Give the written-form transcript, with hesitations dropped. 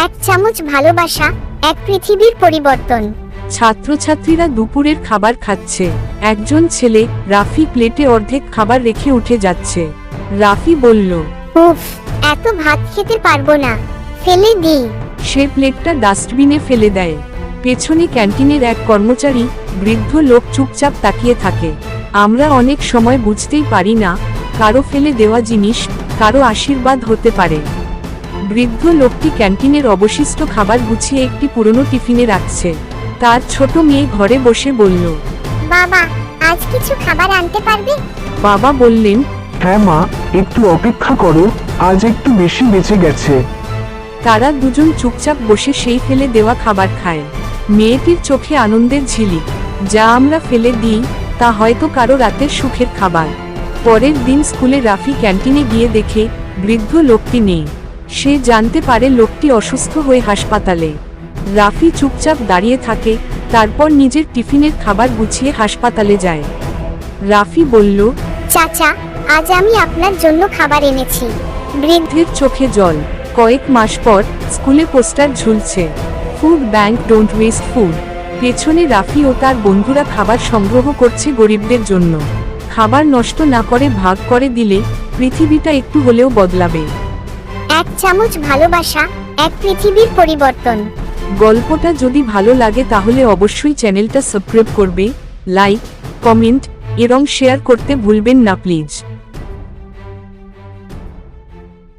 এক চামচ ভালোবাসা, এক পৃথিবীর পরিবর্তন। ছাত্রছাত্রীরা দুপুরের খাবার খাচ্ছে। একজন ছেলে, রাফি, প্লেটে অর্ধেক খাবার রেখে উঠে যাচ্ছে। রাফি বলল, উফ, এত ভাত খেতে পারবো না, ফেলে দিই। সে প্লেটটা ডাস্টবিনে ফেলে দেয়। পেছনে ক্যান্টিনের এক কর্মচারী, বৃদ্ধ লোক চুপচাপ তাকিয়ে থাকে। আমরা অনেক সময় বুঝতেই পারি না, কারো ফেলে দেওয়া জিনিস কারো আশীর্বাদ হতে পারে। বৃদ্ধ লোকটি ক্যান্টিনের অবশিষ্ট খাবার গুছিয়ে একটি পুরনো টিফিনে রাখছে। তার ছোট মেয়ে ঘরে বসে বলল, বাবা, আজ কিছু খাবার আনতে পারবে? বাবা বললেন, হ্যাঁ মা, একটু অপেক্ষা করো, আজ একটু বেশি বেঁচে গেছে। তারা দুজন চুপচাপ বসে সেই ফেলে দেওয়া খাবার খায়। মেয়েটির চোখে আনন্দের ঝিলিক। যা আমরা ফেলে দিই তা হয়তো কারো রাতের সুখের খাবার। পরের দিন স্কুলে রাফি ক্যান্টিনে গিয়ে দেখে বৃদ্ধ লোকটি নেই। সে জানতে পারে লোকটি অসুস্থ হয়ে হাসপাতালে। রাফি চুপচাপ দাঁড়িয়ে থাকে, তারপর নিজের টিফিনের খাবার গুছিয়ে হাসপাতালে যায়। রাফি বলল, চাচা, আজ আমি আপনার জন্য খাবার এনেছি। বৃদ্ধের চোখে জল। কয়েক মাস পর স্কুলে পোস্টার ঝুলছে, food bank, don't waste food. পেছনে রাফি ও তার বন্ধুরা খাবার সংগ্রহ করছে গরিবদের জন্য। খাবার নষ্ট না করে ভাগ করে দিলে পৃথিবীটা একটু হলেও বদলাবে। এক চামচ ভালোবাসা, এক পৃথিবীর পরিবর্তন। গল্পটা যদি ভালো লাগে তাহলে অবশ্যই চ্যানেলটা সাবস্ক্রাইব করবে, লাইক, কমেন্ট এবং শেয়ার করতে ভুলবেন না প্লিজ।